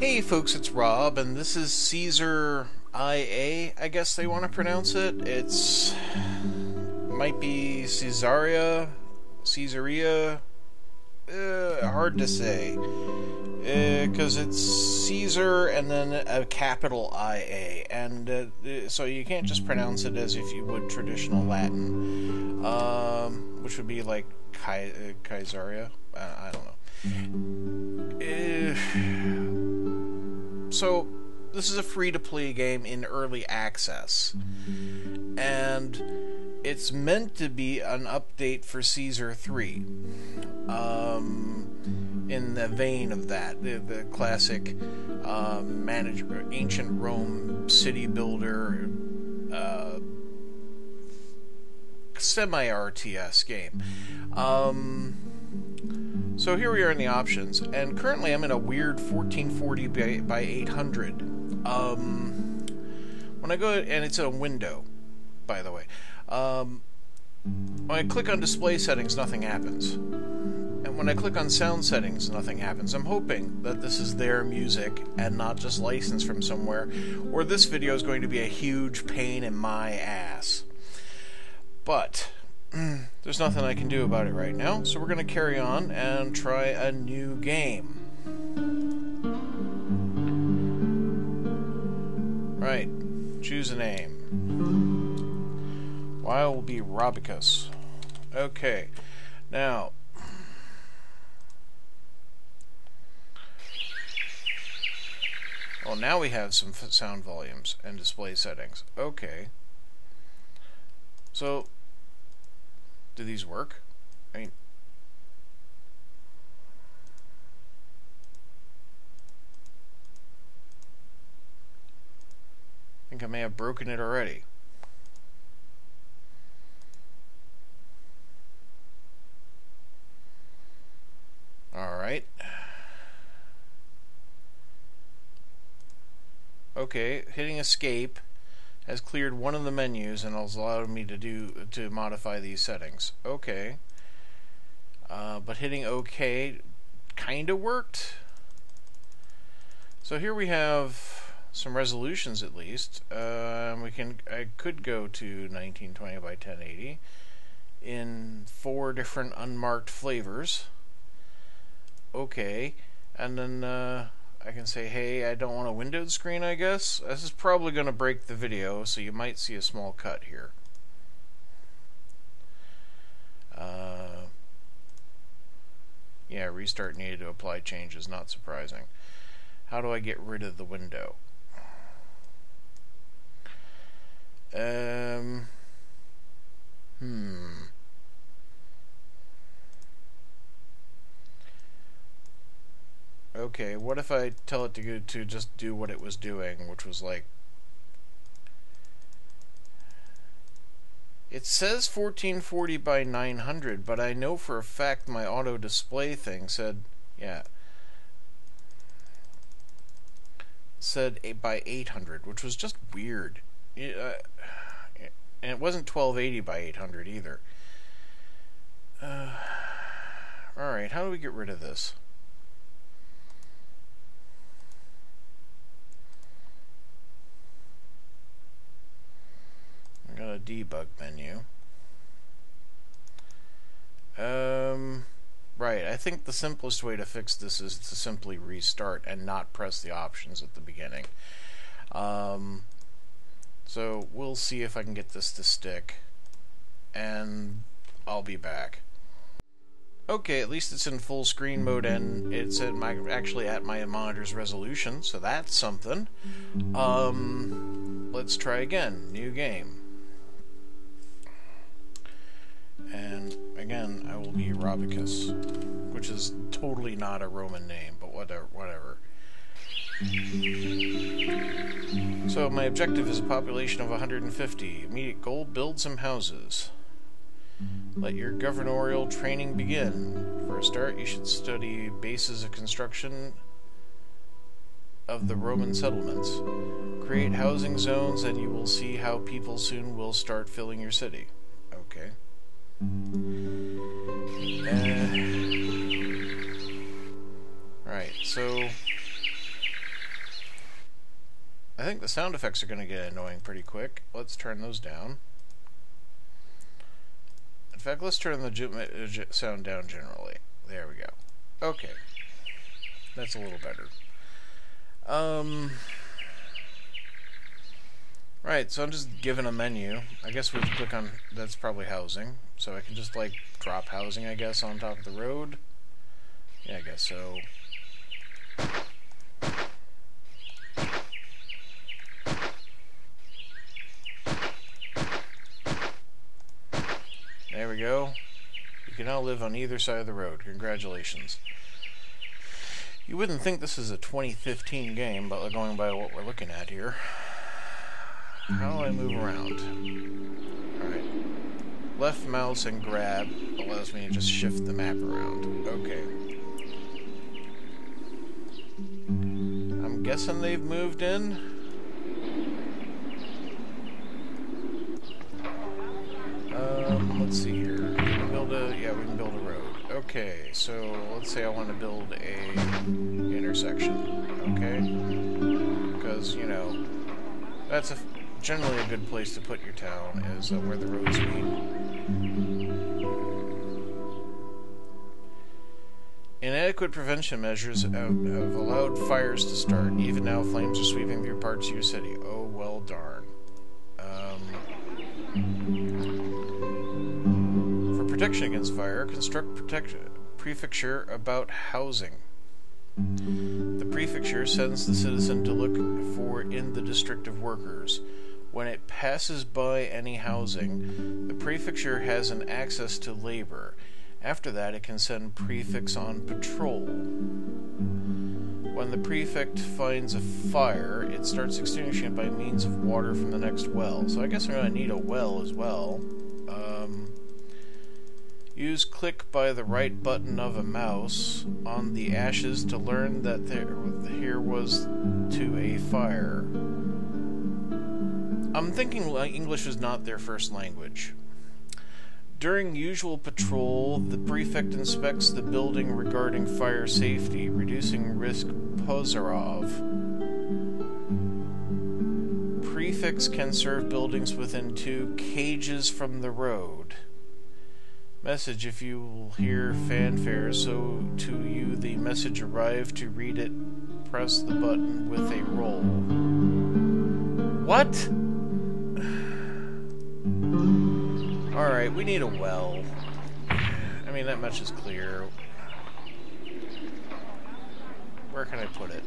Hey folks, it's Rob, and this is CaesarIA, I guess they want to pronounce it. It's might be CaesarIA, hard to say, because it's Caesar and then a capital IA, and so you can't just pronounce it as if you would traditional Latin, which would be like CaesarIA. I don't know. So, this is a free-to-play game in early access, and it's meant to be an update for Caesar 3, in the vein of that, the classic ancient Rome city builder, semi-RTS game. So here we are in the options, and currently I'm in a weird 1440 by 800. When I go, and it's a window, by the way. When I click on display settings, nothing happens. And when I click on sound settings, nothing happens. I'm hoping that this is their music and not just licensed from somewhere, or this video is going to be a huge pain in my ass. But there's nothing I can do about it right now, so we're going to carry on and try a new game. Right, choose a name. I will be Robicus. Okay, now now we have some sound volumes and display settings. Okay, so do these work? I think I may have broken it already. Alright. Okay, hitting escape has cleared one of the menus and has allowed me to modify these settings. Okay. But hitting OK kinda worked. So here we have some resolutions at least. I could go to 1920 by 1080 in 4 different unmarked flavors. Okay. And then I can say, hey, I don't want a windowed screen, I guess. This is probably going to break the video, so you might see a small cut here. Yeah, restart needed to apply changes, not surprising. How do I get rid of the window? Okay, what if I tell it to just do what it was doing, which was like... It says 1440 by 900, but I know for a fact my auto display thing said, yeah, said by 800, which was just weird. And it wasn't 1280 by 800 either. Alright, how do we get rid of this? Got a debug menu. Right, I think the simplest way to fix this is to simply restart and not press the options at the beginning. So we'll see if I can get this to stick, and I'll be back. Okay, at least it's in full screen mode and it's at actually at my monitor's resolution, so that's something. Let's try again. New game. And again, I will be Robicus, which is totally not a Roman name, but whatever. So my objective is a population of 150. Immediate goal, build some houses. Let your gubernatorial training begin. For a start, you should study bases of construction of the Roman settlements. Create housing zones and you will see how people soon will start filling your city. Okay. Right, so think the sound effects are going to get annoying pretty quick. Let's turn those down. In fact, let's turn the sound down generally. There we go. Okay. That's a little better. Right, so I'm just given a menu. I guess we click on, that's probably housing. So I can just, like, drop housing, I guess, on top of the road. Yeah, I guess so. There we go. You can now live on either side of the road. Congratulations. You wouldn't think this is a 2015 game, but going by what we're looking at here. How do I move around? Alright. Left mouse and grab allows me to just shift the map around. Okay. I'm guessing they've moved in. Let's see here. We can build a, yeah, we can build a road. Okay, so let's say I want to build a intersection. Okay? Because, you know, that's generally a good place to put your town, is where the roads meet. Inadequate prevention measures have allowed fires to start. Even now, flames are sweeping through parts of your city. Oh, well darn. For protection against fire, construct prefecture about housing. The prefecture sends the citizen to look for in the district of workers. When it passes by any housing, the prefecture has an access to labor. After that, it can send prefects on patrol. When the prefect finds a fire, it starts extinguishing it by means of water from the next well. So I guess I'm going to need a well as well. Use click by the right button of a mouse on the ashes to learn that here was to a fire. I'm thinking English is not their first language. During usual patrol, the prefect inspects the building regarding fire safety, reducing risk Pozorov. Prefects can serve buildings within 2 cages from the road. Message: if you will hear fanfare, so to you the message arrived. To read it, press the button with a roll. What? Alright, we need a well. I mean, that much is clear. Where can I put it?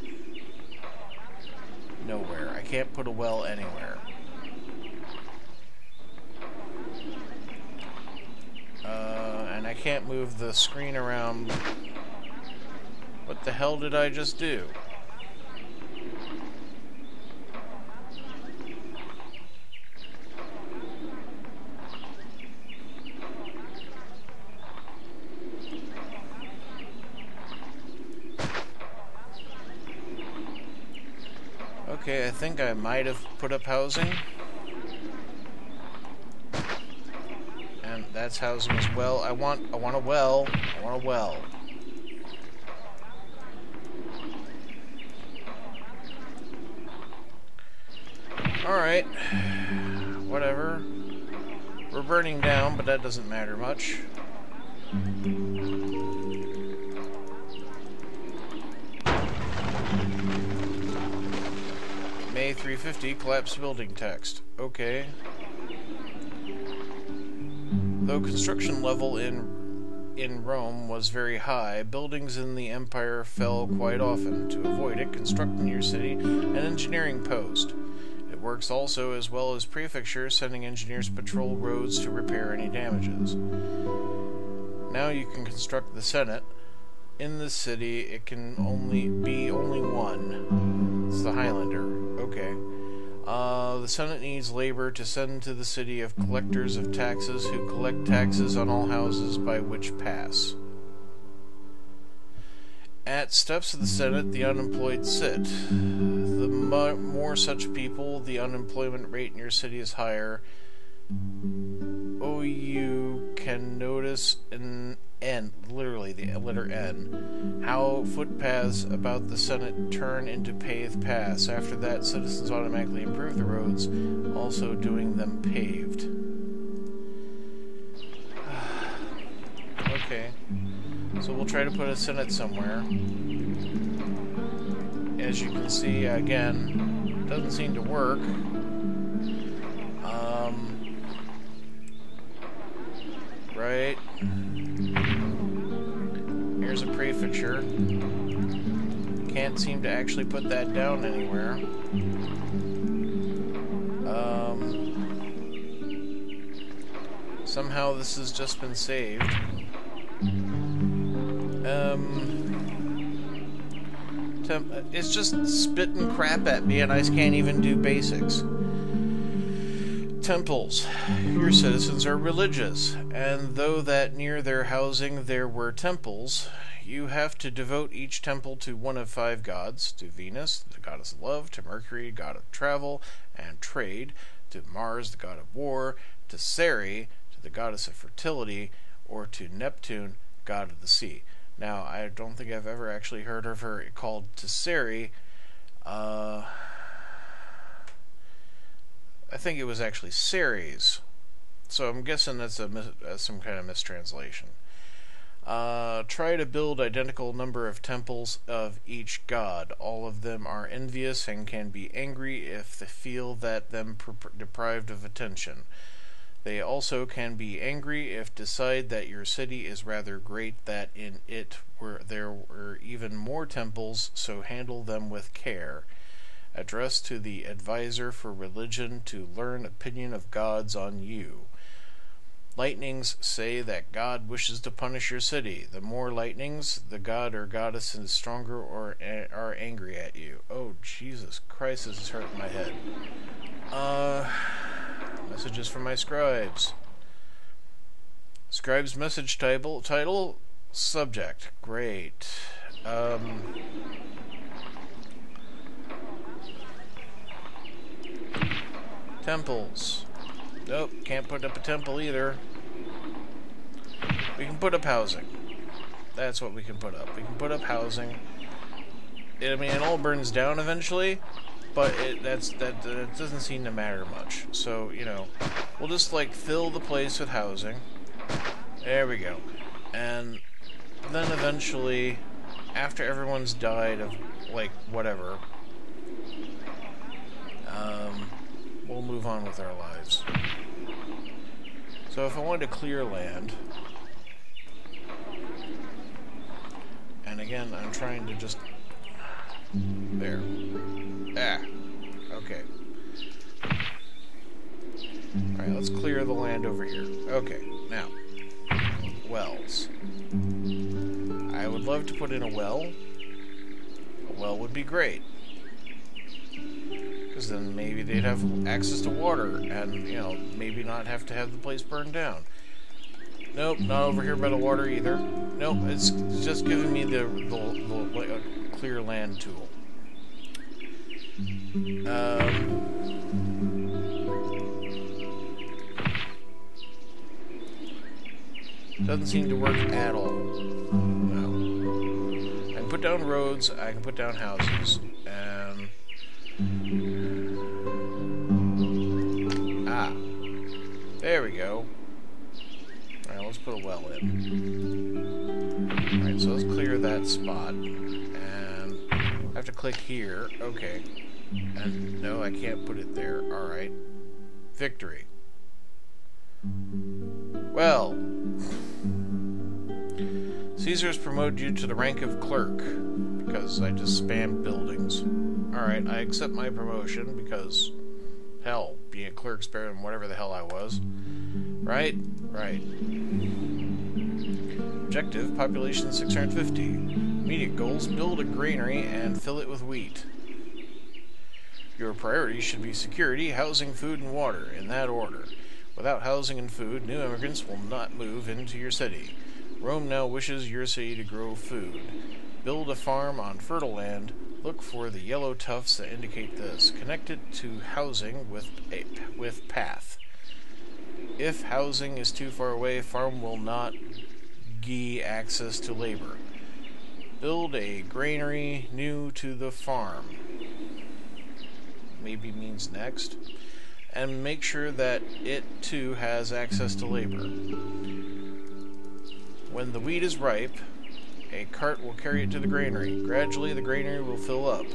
Nowhere. I can't put a well anywhere. And I can't move the screen around. What the hell did I just do? Okay, I think I might have put up housing. And that's housing as well. I want a well. I want a well. Alright. Whatever. We're burning down, but that doesn't matter much. May 350, collapsed building text. Okay. Though construction level in Rome was very high, buildings in the empire fell quite often. To avoid it, construct in your city an engineering post. It works also as well as prefecture, sending engineers to patrol roads to repair any damages. Now you can construct the Senate. In the city, it can only one. It's the Highlander. Okay. The Senate needs labor to send to the city of collectors of taxes who collect taxes on all houses by which pass. At steps of the Senate, the unemployed sit. The more such people, the unemployment rate in your city is higher. Oh, you can notice N, literally the letter N. How footpaths about the Senate turn into paved paths. After that, citizens automatically improve the roads, also doing them paved. Okay. So we'll try to put a Senate somewhere. As you can see, again, doesn't seem to work. Right. Here's a prefecture. Can't seem to actually put that down anywhere. Somehow this has just been saved. It's just spitting crap at me, and I can't even do basics. Temples. Your citizens are religious, and though that near their housing there were temples, you have to devote each temple to one of 5 gods, to Venus, the goddess of love, to Mercury, god of travel and trade, to Mars, the god of war, to Ceres, to the goddess of fertility, or to Neptune, god of the sea. Now, I don't think I've ever actually heard of her called to Ceres. I think it was actually Ceres. So I'm guessing that's some kind of mistranslation. Try to build identical number of temples of each god. All of them are envious and can be angry if they feel that them deprived of attention. They also can be angry if decide that your city is rather great, that in it there were even more temples, so handle them with care. Address to the advisor for religion to learn opinion of gods on you. Lightnings say that God wishes to punish your city. The more lightnings, the god or goddess is stronger or are angry at you. Oh, Jesus Christ, this is hurting my head. Messages from my scribes. Scribe's message title subject. Great. Temples. Nope, can't put up a temple either. We can put up housing. That's what we can put up. We can put up housing. I mean, it all burns down eventually, but that doesn't seem to matter much. So, you know, we'll just like fill the place with housing. There we go. And then eventually, after everyone's died of like whatever, we'll move on with our lives. So if I wanted to clear land, and again, I'm trying to just... There. Ah. Okay. Alright, let's clear the land over here. Okay, now. Wells. I would love to put in a well. A well would be great. Because then maybe they'd have access to water and, you know, maybe not have to have the place burned down. Nope, not over here by the water either. Nope, it's just giving me the clear land tool. Doesn't seem to work at all. No. I can put down roads, I can put down houses, and... There we go. Alright, let's put a well in. Alright, so let's clear that spot. And I have to click here. Okay. And no, I can't put it there. Alright. Victory. Well. Caesar's promoted you to the rank of clerk because I just spammed buildings. Alright, I accept my promotion because... Hell, being a clerk's better than whatever the hell I was. Right? Right. Objective, population 650. Immediate goals, build a granary and fill it with wheat. Your priorities should be security, housing, food, and water, in that order. Without housing and food, new immigrants will not move into your city. Rome now wishes your city to grow food. Build a farm on fertile land. Look for the yellow tufts that indicate this. Connect it to housing with path. If housing is too far away, farm will not GE access to labor. Build a granary new to the farm. Maybe means next. And make sure that it too has access to labor. When the wheat is ripe, a cart will carry it to the granary. Gradually, the granary will fill up.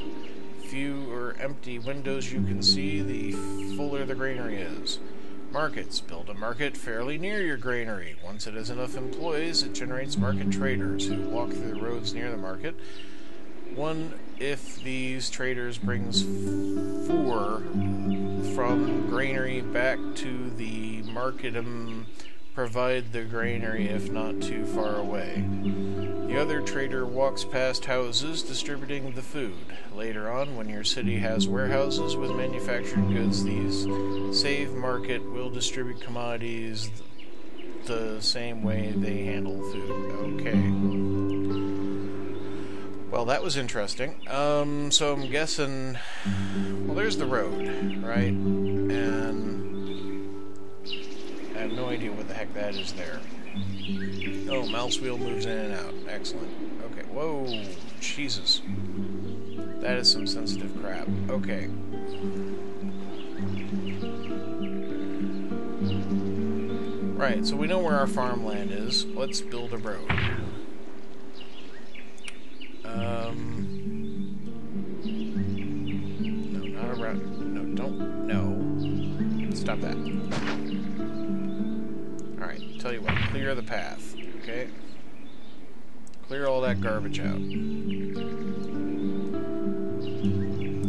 Fewer empty windows you can see, the fuller the granary is. Markets. Build a market fairly near your granary. Once it has enough employees, it generates market traders who walk through the roads near the market. One, if these traders brings four from granary back to the market, provide the granary if not too far away. The other trader walks past houses distributing the food. Later on, when your city has warehouses with manufactured goods, these save market will distribute commodities the same way they handle food. Okay. Well, that was interesting. So I'm guessing... Well, there's the road, right? And I have no idea what the heck that is there. Oh, mouse wheel moves in and out. Excellent. Okay. Whoa. Jesus. That is some sensitive crap. Okay. Right, so we know where our farmland is. Let's build a road. No, not a road. No, don't. No. Stop that. Alright, tell you what. Clear the path. Okay? Clear all that garbage out.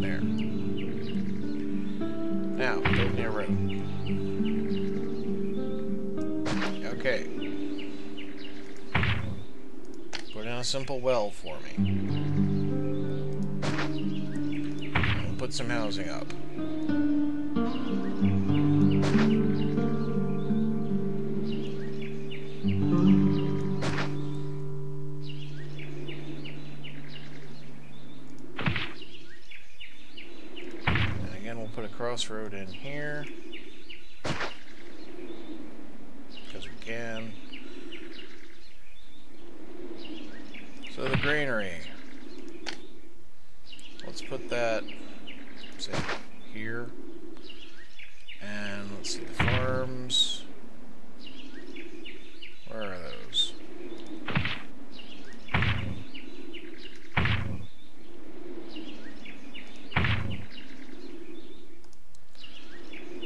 There. Now, build me a road. Okay. Put in a simple well for me. And put some housing up. And again, we'll put a crossroad in here. Because we can. So the granary. Let's put that, say, here. And let's see, the farms. Where are those?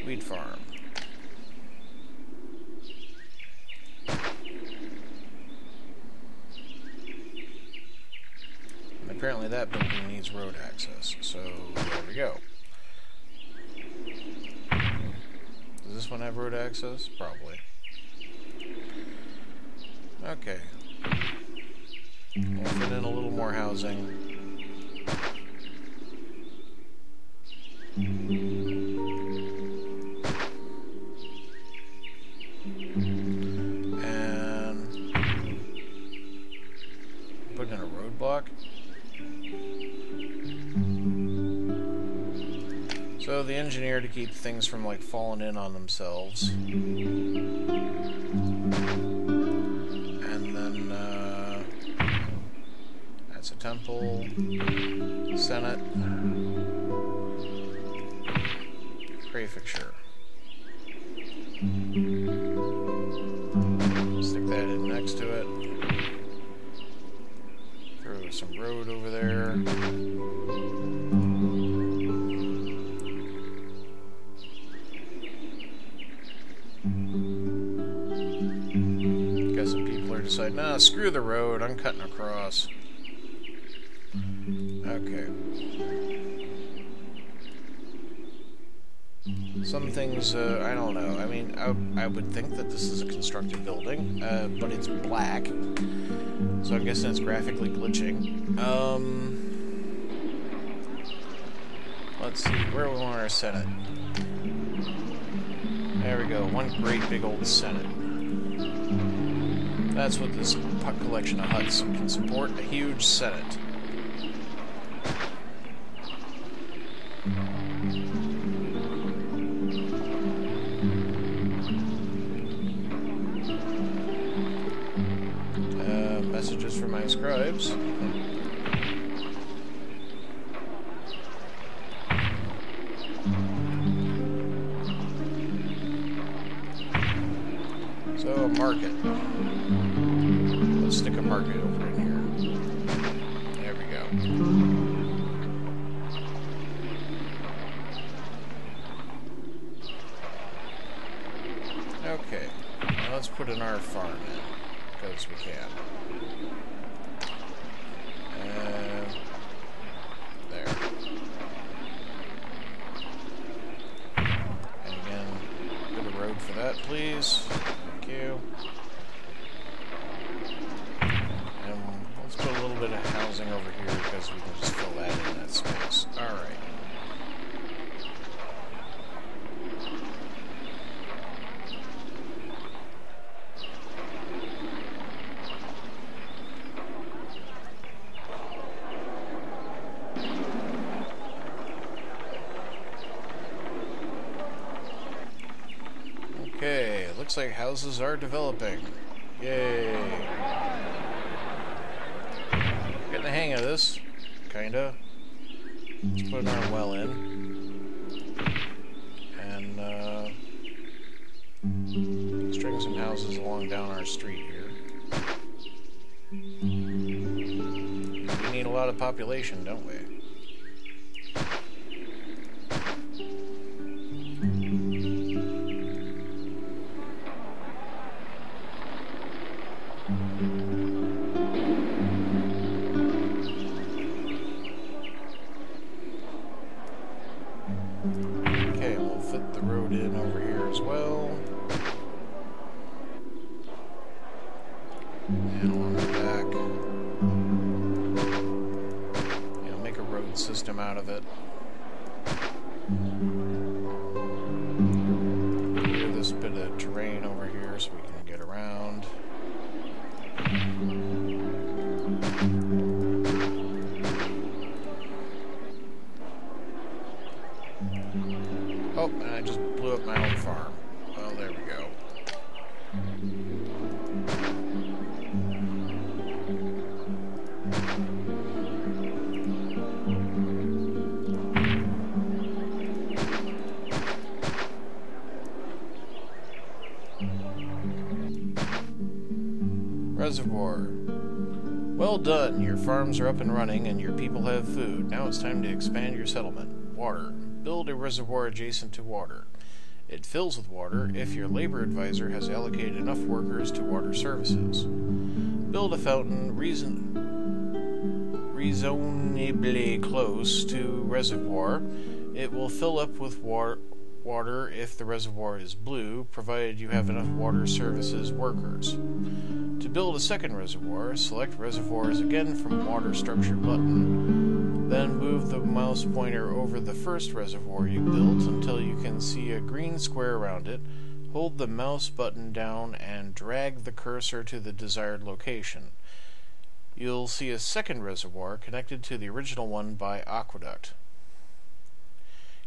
Wheat farm. Apparently that building needs road access, so there we go. Does this one have road access? Probably. Okay. We'll fit in a little more housing. And put in a roadblock. So the engineer to keep things from like falling in on themselves. And then that's a temple, Senate, prefecture. Stick that in next to it. Throw some road over there. Decide, nah, screw the road, I'm cutting across. Okay. Some things, I don't know. I mean, I would think that this is a constructed building, but it's black. So I'm guessing it's graphically glitching. Let's see, where do we want our Senate? There we go, one great big old Senate. That's what this collection of huts can support, a huge Senate. vibes. So, a market. Let's stick a market over in here. There we go. Okay, now let's put in our farm in, because we can. There. And again, bit of road for that, please. Thank you. And let's put a little bit of housing over here, because we can just fill that in that space. Alright. Okay, looks like houses are developing. Yay. Getting the hang of this, kinda. Let's put our well in. And, string some houses along down our street here. We need a lot of population, don't we? Okay, we'll fit the road in over here as well. And along the back. You know, make a road system out of it. Clear this bit of terrain over here so we can get around. Oh, and I just blew up my own farm. Well, there we go. Reservoir. Well done. Your farms are up and running and your people have food. Now it's time to expand your settlement. Water. Build a reservoir adjacent to water. It fills with water if your labor advisor has allocated enough workers to water services. Build a fountain reasonably close to reservoir. It will fill up with water if the reservoir is blue, provided you have enough water services workers. To build a second reservoir, select reservoirs again from water structure button. Then move the mouse pointer over the first reservoir you built until you can see a green square around it. Hold the mouse button down and drag the cursor to the desired location. You'll see a second reservoir connected to the original one by aqueduct.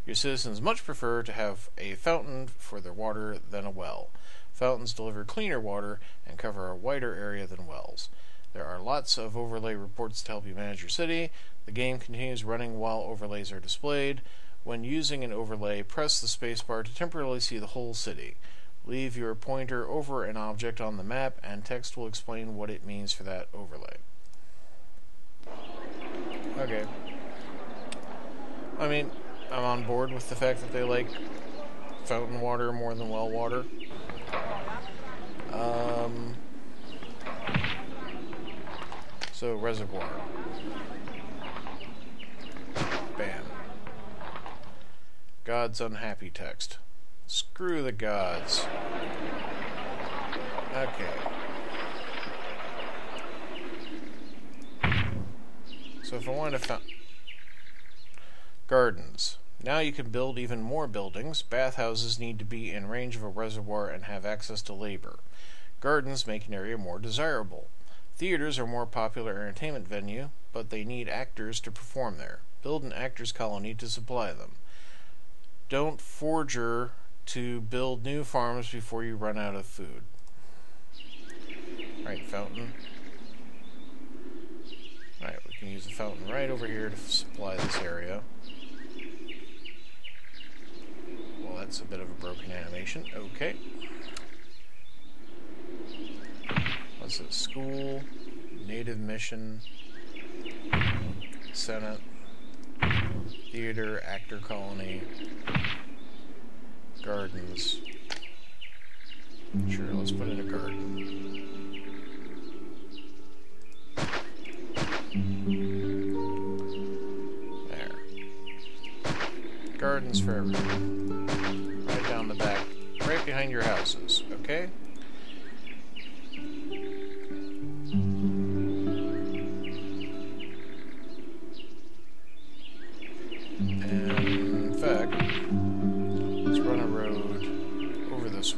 Your citizens much prefer to have a fountain for their water than a well. Fountains deliver cleaner water and cover a wider area than wells. There are lots of overlay reports to help you manage your city. The game continues running while overlays are displayed. When using an overlay, press the spacebar to temporarily see the whole city. Leave your pointer over an object on the map, and text will explain what it means for that overlay. Okay. I mean, I'm on board with the fact that they like fountain water more than well water. So, reservoir. Bam. God's unhappy text. Screw the gods. Okay. So if I wanted to gardens. Now you can build even more buildings. Bathhouses need to be in range of a reservoir and have access to labor. Gardens make an area more desirable. Theaters are a more popular entertainment venue, but they need actors to perform there. Build an actors colony to supply them. Don't forger to build new farms before you run out of food. Alright, fountain. Alright, we can use the fountain right over here to supply this area. Well, that's a bit of a broken animation. Okay. What's it? School, Native Mission, Senate, Theater, Actor Colony, Gardens. Sure, let's put in a garden. There. Gardens for everyone. Right down the back, right behind your houses, okay?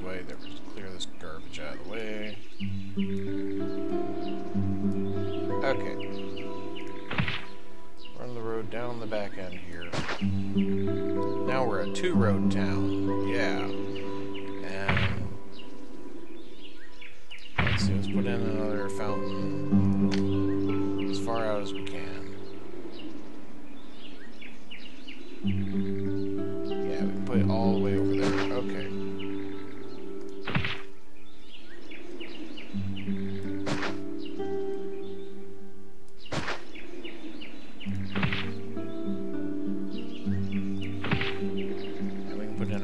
Way. There, clear this garbage out of the way. Okay. Run the road down the back end here. Now we're a two-road town. Yeah. And let's see, let's put in another fountain as far out as we can. Yeah, we can put it all the way over there. Okay.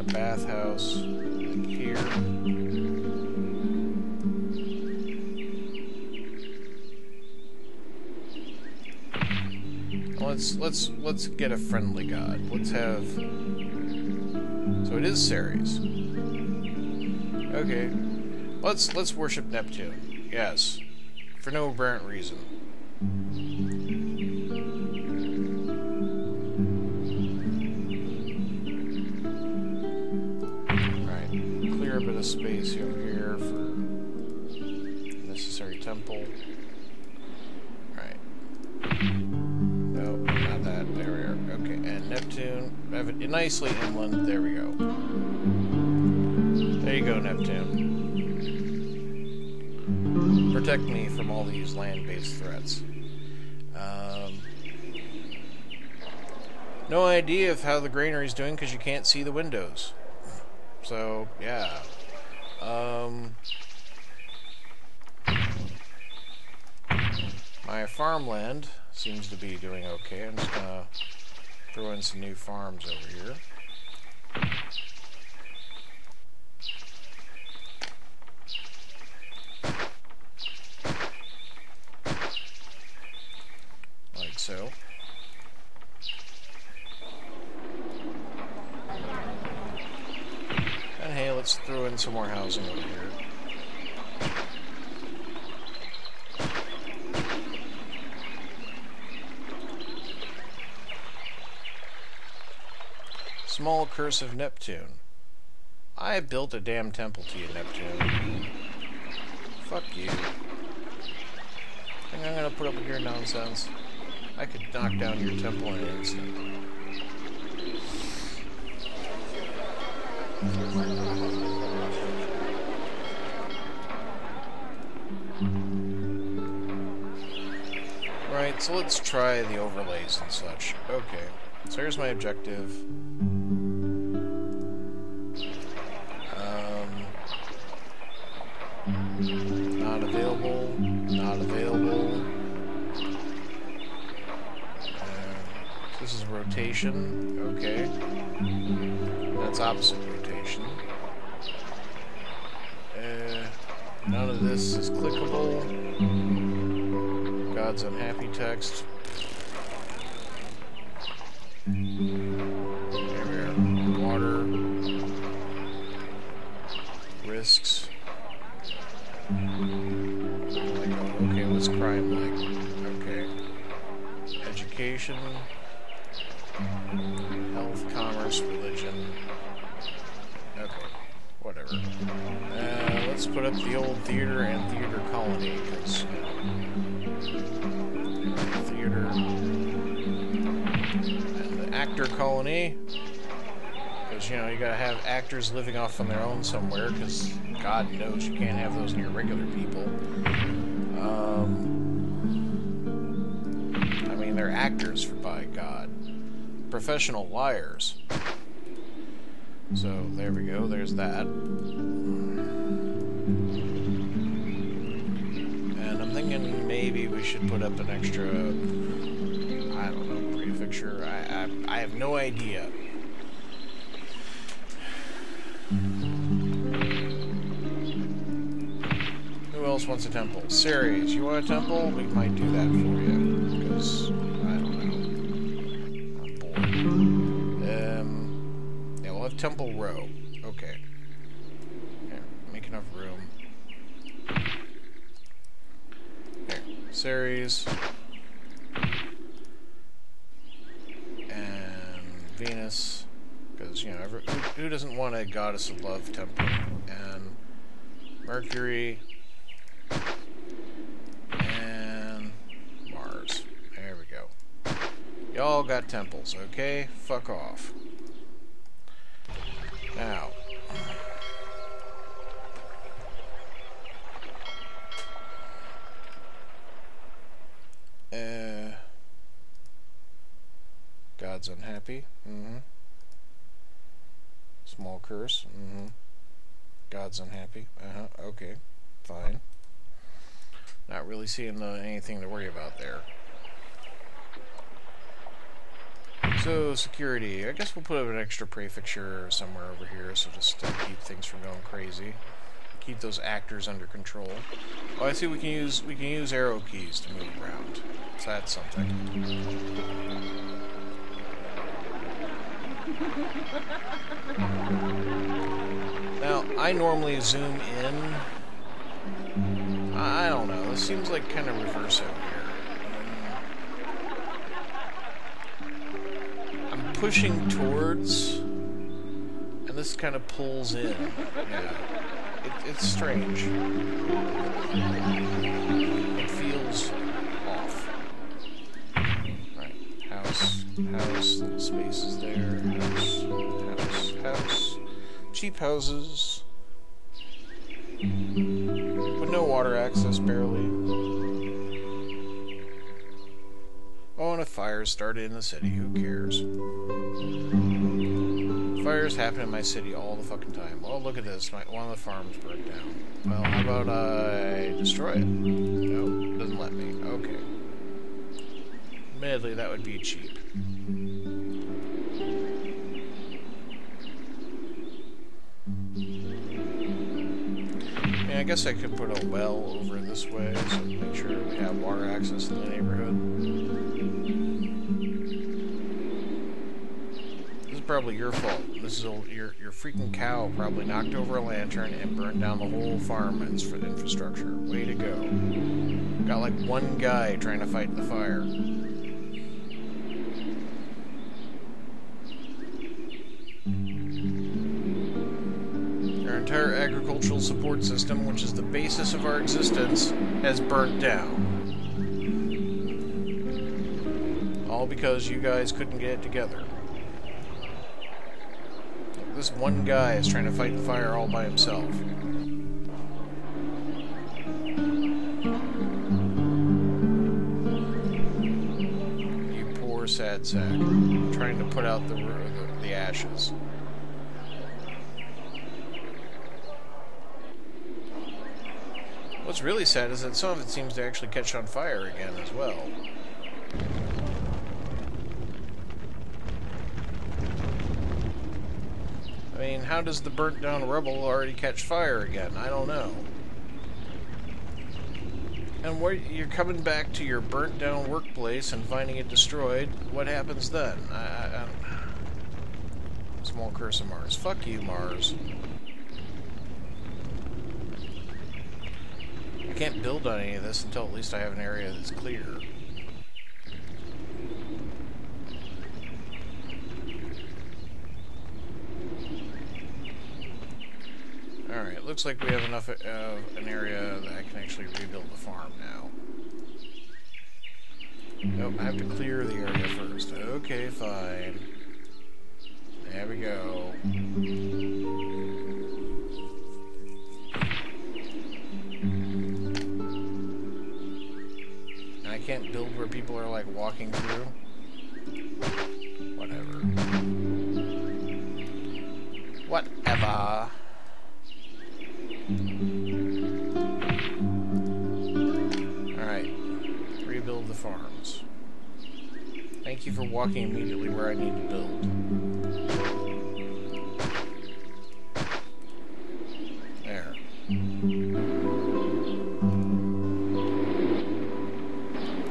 Bathhouse like here. Let's get a friendly god. Let's have. So it is Ceres. Okay. Let's worship Neptune. Yes, for no apparent reason. A bit of space over here for necessary temple. Right. No, not that. There we are. Okay, and Neptune. Have it nicely inland. There we go. There you go, Neptune. Protect me from all these land-based threats. No idea of how the granary's doing because you can't see the windows. So, yeah. My farmland seems to be doing okay. I'm just gonna throw in some new farms over here. Like so. Hey, let's throw in some more housing over here. Small curse of Neptune. I built a damn temple to you, Neptune. Fuck you. Think I'm gonna put up with your nonsense? I could knock down your temple in an instant. Right, so let's try the overlays and such. Okay, so here's my objective. Not available, not available. This is rotation, okay. That's opposite rotation. None of this is clickable. God's unhappy text. There we are. Water. Risks. Okay, what's crime like? Okay. Education. Health, commerce, religion. Okay, whatever. Let's put up the old theater and theater colony, because, theater. And the actor colony, because, you know, you gotta have actors living off on their own somewhere, because God knows you can't have those near regular people. they're actors, by God. Professional liars. So, there we go. There's that. And I'm thinking maybe we should put up an extra, I don't know, prefixture. I have no idea. Who else wants a temple? Ceres, you want a temple? We might do that for you. Because, I don't know. I'm bored. Yeah, we'll have temple row. Okay. Here, make enough room. Here, Ceres. And Venus. Because, you know, who doesn't want a goddess of love temple? And Mercury. And Mars. There we go. Y'all got temples, okay? Fuck off. Now. God's unhappy. Small curse. God's unhappy. Okay. Fine. Not really seeing anything to worry about there. So, security. I guess we'll put up an extra prefixture somewhere over here, so just to keep things from going crazy. Keep those actors under control. Oh, I see we can use arrow keys to move around. So that's something. Now, I normally zoom in. I don't know. This seems like kind of reverse out here. I'm pushing towards, and this kind of pulls in. Yeah. It's strange. It feels off. Right. House, little spaces there. House. Cheap houses. With no water access, barely. Oh, and a fire started in the city. Who cares? Fires happen in my city all the fucking time. Well, look at this. One of the farms burnt down. Well, how about I destroy it? Nope, doesn't let me. Okay. Admittedly, that would be cheap. I guess I could put a well over this way, so make sure we have water access in the neighborhood. This is probably your fault. This is your freaking cow probably knocked over a lantern and burnt down the whole farm for the infrastructure. Way to go. Got like one guy trying to fight the fire. Our entire agricultural support system, which is the basis of our existence, has burnt down. All because you guys couldn't get it together. This one guy is trying to fight the fire all by himself. You poor sad sack, trying to put out the ashes. What's really sad is that some of it seems to actually catch on fire again as well. I mean, how does the burnt down rubble already catch fire again? I don't know. And you're coming back to your burnt down workplace and finding it destroyed. What happens then? Small curse of Mars. Fuck you, Mars. I can't build on any of this until at least I have an area that's clear. Alright, looks like we have enough of an area that I can actually rebuild the farm now. Nope, I have to clear the area first. Okay, fine. There we go. And I can't build where people are like walking through. Whatever. Whatever. Alright. Rebuild the farms. Thank you for walking immediately where I need to build. There.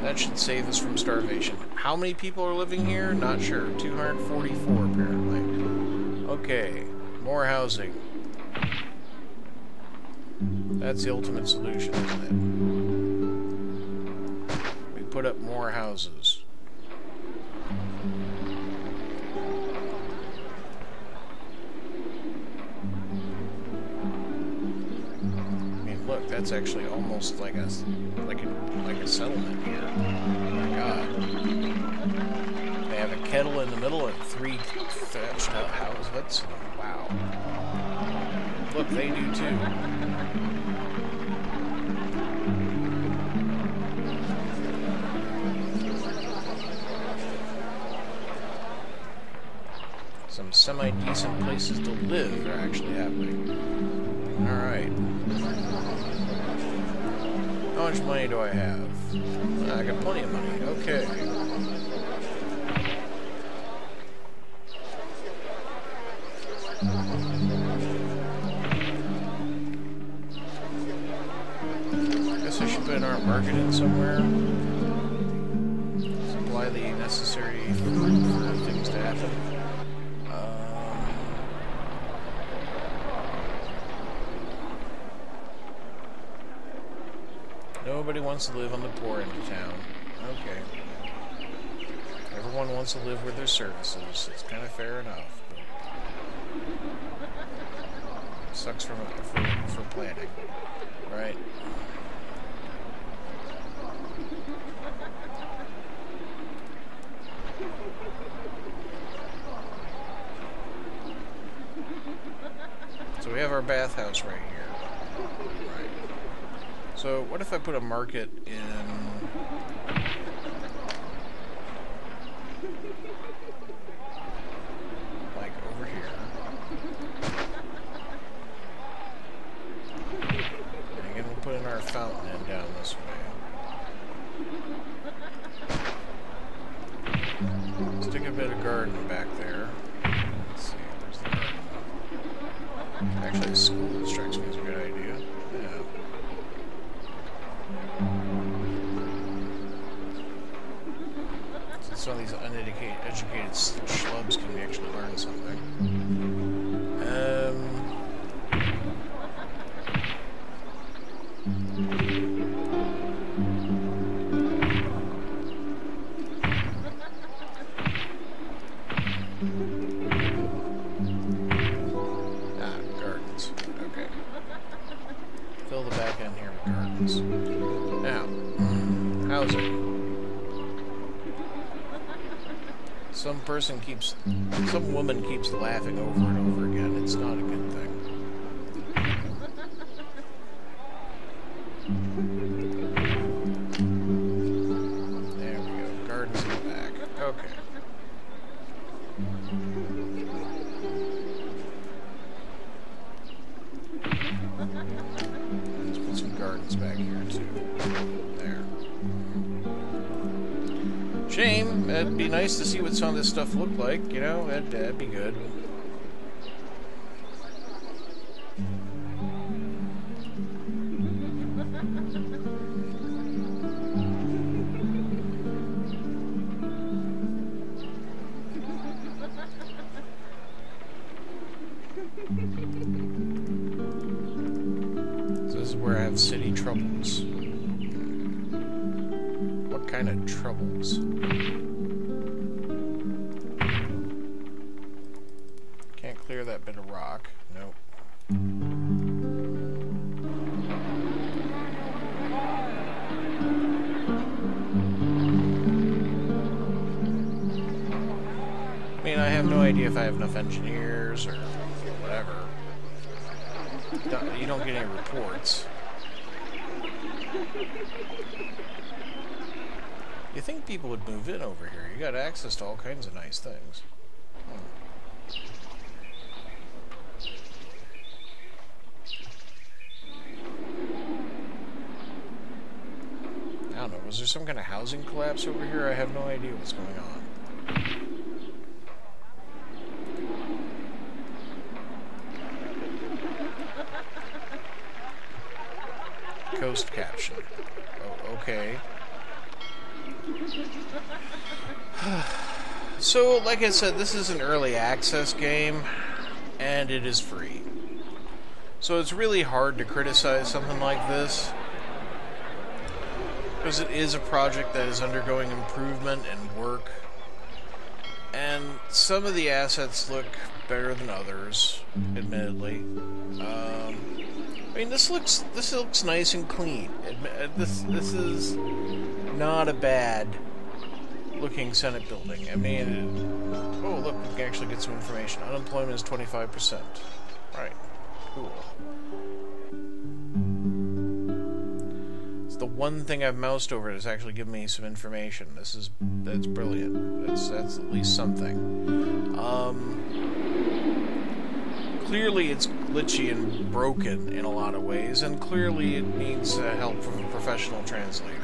That should save us from starvation. How many people are living here? Not sure. 244 apparently. Okay. More housing. That's the ultimate solution, isn't it? We put up more houses. Look, that's actually almost like a settlement here. Oh my god. They have a kettle in the middle and 3 thatched out houses. Wow. Look, they do too. Some semi-decent places to live are actually happening. Alright. How much money do I have? I got plenty of money. Okay. Guess I should put an art market in somewhere. Supply the necessary food for things to happen. Nobody wants to live on the poor end of town. Okay. Everyone wants to live where there's services. It's kind of fair enough. But sucks for planning. Right? So we have our bathhouse right here. Right. So what if I put a market in... like over here. And again, we'll put in our fountain in down this way. Stick a bit of garden back there. Let's see, where's the garden? Actually, a school strikes me as a good idea. Yeah. So some of these uneducated schlubs can actually learn something. Gardens. Okay. Fill the back end here with gardens. Now, housing. Some woman keeps laughing over and over again. It's not a good thing. There we go. Gardens in the back. Okay. Let's put some gardens back here too. There. Shame. It'd be nice to see what some of this stuff looked like, you know? That'd be good. So this is where I have city troubles. What kind of troubles? Can't clear that bit of rock. Nope. I mean, I have no idea if I have enough engineers or whatever. You don't get any reports. You think people would move in over here? You got access to all kinds of nice things. I don't know. Was there some kind of housing collapse over here? I have no idea what's going on. Coast caption. Oh, okay. So, like I said, this is an early access game, and it is free. So it's really hard to criticize something like this, because it is a project that is undergoing improvement and work, and some of the assets look better than others, admittedly. I mean, this looks nice and clean. This is not a bad looking Senate building. I mean, oh look, we can actually get some information. Unemployment is 25%. Right, cool. It's the one thing I've moused over that's actually given me some information. That's brilliant. That's at least something. Clearly it's glitchy and broken in a lot of ways, and clearly it needs help from a professional translator.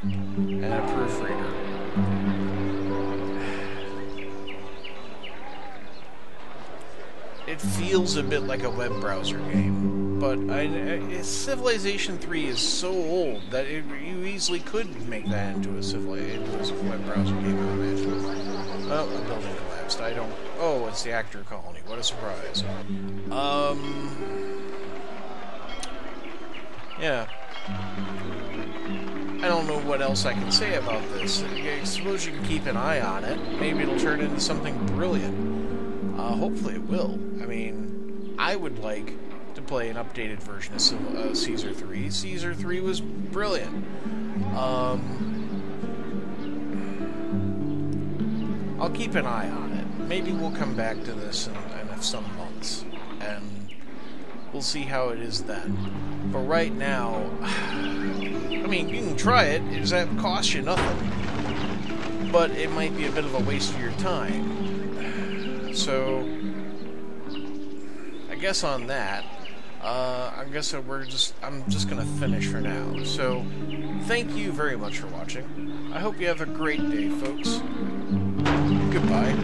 And a proofreader. It feels a bit like a web browser game, but Civilization 3 is so old that you easily could make that into a web browser game, I imagine. Oh, a building collapsed. Oh, it's the actor colony. What a surprise. Yeah. I don't know what else I can say about this. I suppose you can keep an eye on it. Maybe it'll turn into something brilliant. Hopefully it will. I mean, I would like to play an updated version of Caesar 3. Caesar 3 was brilliant. I'll keep an eye on it. Maybe we'll come back to this in some months, and we'll see how it is then. But right now, I mean, you can try it. It doesn't cost you nothing, but it might be a bit of a waste of your time. So, I guess on that, I'm just gonna finish for now. So, thank you very much for watching. I hope you have a great day, folks. Goodbye.